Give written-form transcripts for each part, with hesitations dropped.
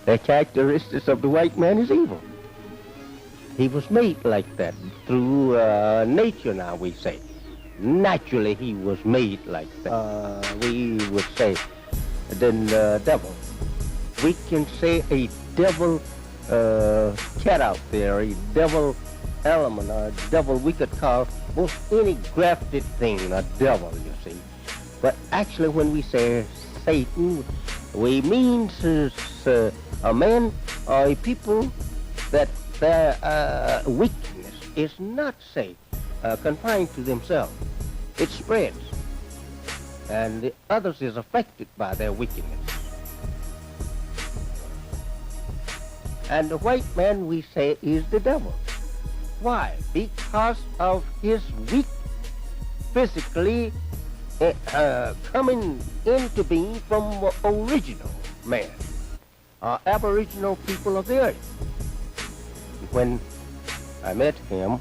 The characteristics of the white man is evil. He was made like that through nature, now we say. Naturally, he was made like that. We would say, then the devil. We can say a devil cat out there, a devil element, a devil we could call most any grafted thing a devil, you see. But actually, when we say Satan, we mean a man or a people that their weakness is not, say, confined to themselves. It spreads, and the others is affected by their wickedness. And the white man, we say, is the devil. Why? Because of his weak, physically coming into being from original man, aboriginal people of the earth. When I met him,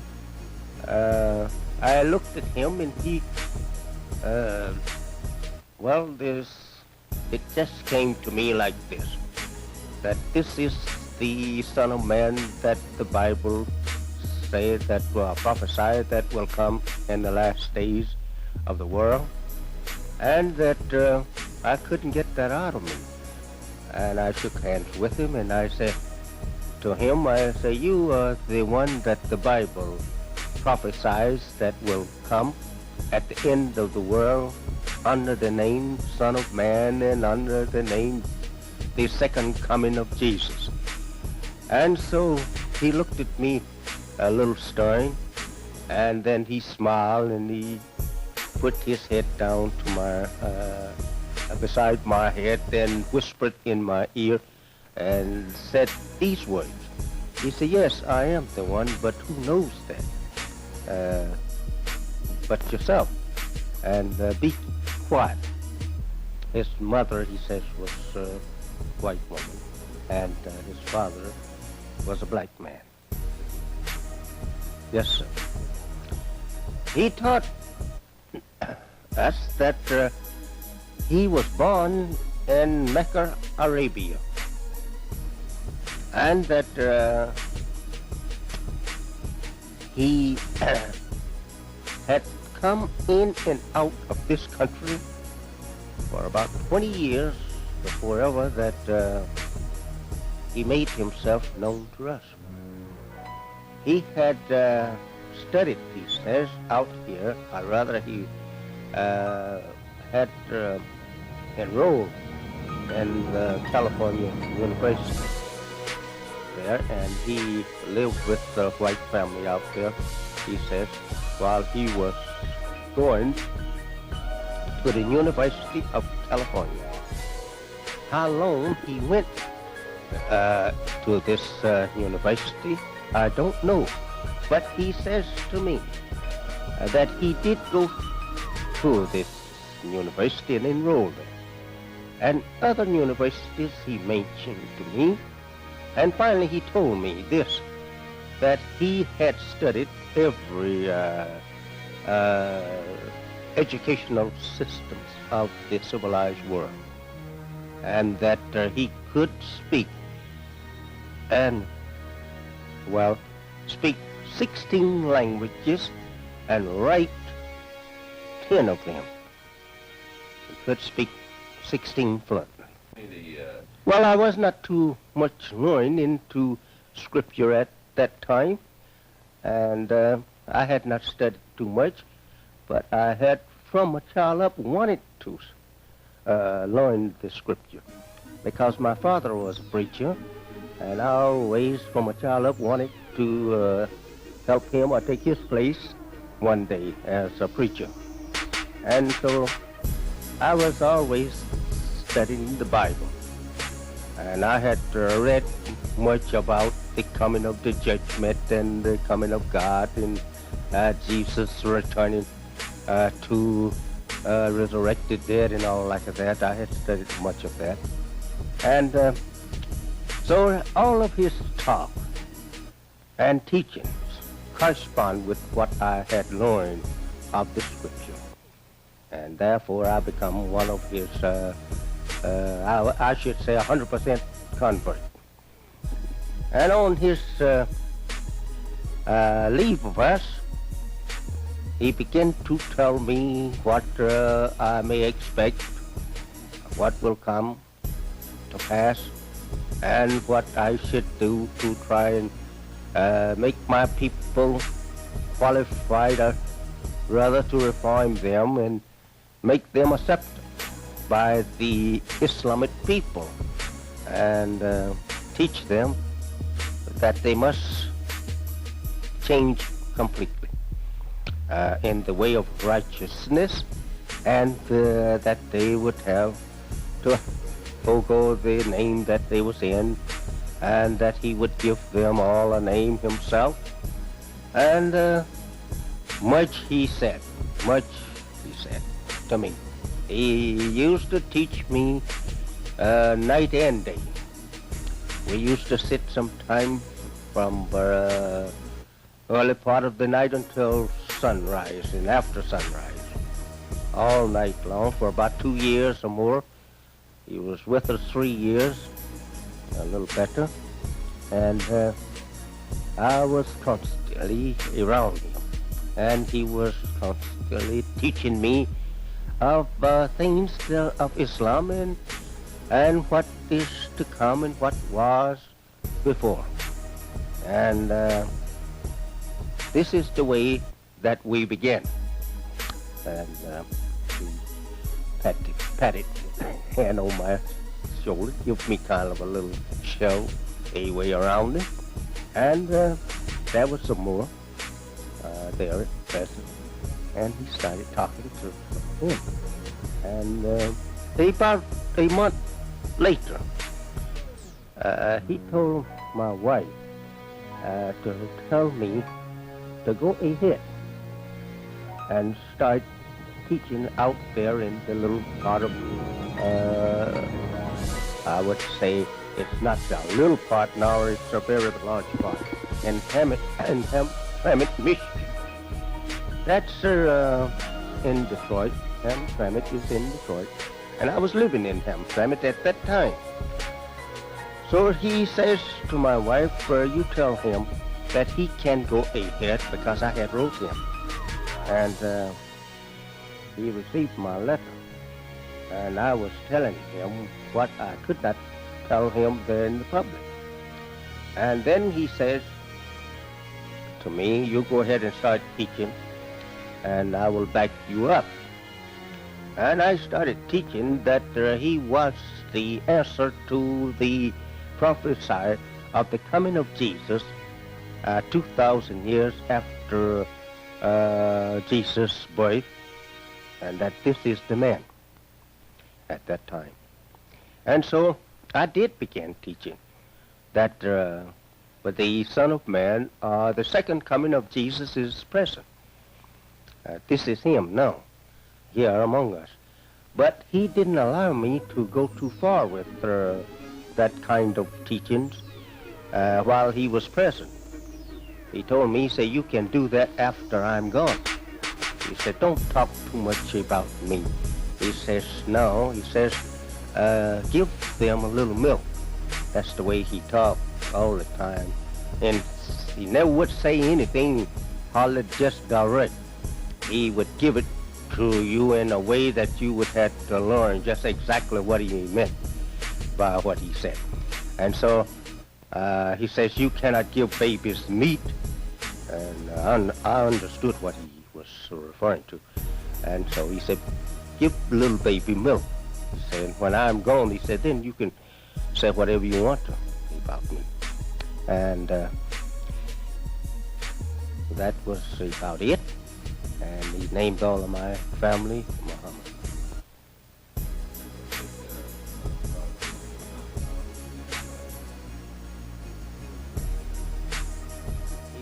I looked at him and he, it just came to me like this, that this is the Son of Man that the Bible said, that prophesied that will come in the last days of the world, and that I couldn't get that out of me. And I shook hands with him and I said to him, I say, you are the one that the Bible prophesies that will come at the end of the world under the name Son of Man and under the name the second coming of Jesus. And so he looked at me a little stern, and then he smiled and he put his head down to my beside my head and whispered in my ear and said these words. He said, yes, I am the one, but who knows that? But yourself. And be quiet. His mother, he says, was a white woman, and his father was a black man. Yes, sir. He taught us that he was born in Mecca, Arabia, and that he had come in and out of this country for about 20 years before ever that he made himself known to us. He had studied, he says, out here, or rather he had enrolled in California University there, and he lived with the white family out there, he says, while he was going to the University of California. How long he went to this university, I don't know, but he says to me that he did go to this university and enroll there. And other universities he mentioned to me, and finally he told me this, that he had studied every educational systems of the civilized world, and that he could speak and, well, speak 16 languages and write 10 of them. He could speak 16 fluently. Well, I was not too much learned into scripture at that time, and I had not studied too much, but I had from a child up wanted to learn the scripture, because my father was a preacher, and I always from a child up wanted to help him or take his place one day as a preacher. And so I was always studying the Bible, and I had read much about the coming of the judgment and the coming of God and Jesus returning to resurrected dead and all like that. I had studied much of that. And so all of his talk and teachings correspond with what I had learned of the scripture. And therefore I become one of his, I should say 100% convert. And on his leave of us, he began to tell me what I may expect, what will come to pass, and what I should do to try and make my people qualified, rather to reform them and make them accepted by the Islamic people, and teach them that they must change completely in the way of righteousness, and that they would have to forego the name that they was in, and that he would give them all a name himself. And much he said to me. He used to teach me night and day. We used to sit sometime from early part of the night until sunrise and after sunrise, all night long for about 2 years or more. He was with us 3 years, a little better, and I was constantly around him, and he was constantly teaching me of things of Islam and what is to come and what was before. And this is the way that we began. And he patted hand on my shoulder, give me kind of a little show, a way around it. And there was some more there at present. And he started talking to him. And about a month later, he told my wife to tell me to go ahead and start teaching out there in the little part of, I would say it's not a little part now, it's a very large part, in Hammett, Michigan. That's in Detroit. Hamtramck is in Detroit. And I was living in Hamtramck at that time. So he says to my wife, you tell him that he can go ahead, because I had wrote him. And he received my letter. And I was telling him what I could not tell him there in the public. And then he says to me, you go ahead and start teaching, and I will back you up. And I started teaching that he was the answer to the prophecy of the coming of Jesus 2,000 years after Jesus' birth, and that this is the man at that time. And so I did begin teaching that but the Son of Man, the second coming of Jesus is present. This is him now, here among us. But he didn't allow me to go too far with that kind of teachings while he was present. He told me, he said, you can do that after I'm gone. He said, don't talk too much about me. He says, no, he says, give them a little milk. That's the way he talked all the time. And he never would say anything, hardly just direct. He would give it to you in a way that you would have to learn just exactly what he meant by what he said. And so he says, you cannot give babies meat. And I understood what he was referring to. And so he said, give little baby milk. He said, when I'm gone, he said, then you can say whatever you want to about me. And that was about it. And he named all of my family Muhammad.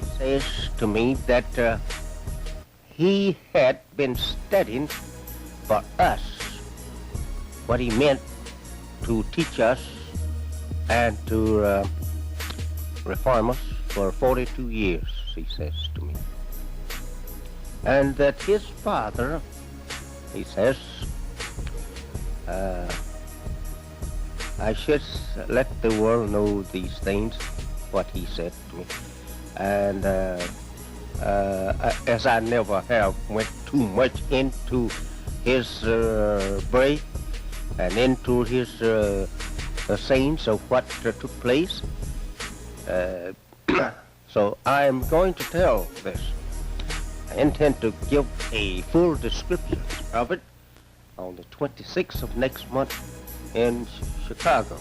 He says to me that he had been studying for us what he meant to teach us and to reform us for 42 years, he says to me. And that his father, he says, I should let the world know these things, what he said to me. And as I never have went too much into his brain and into his sayings of what took place, so I am going to tell this. I intend to give a full description of it on the 26th of next month in Chicago.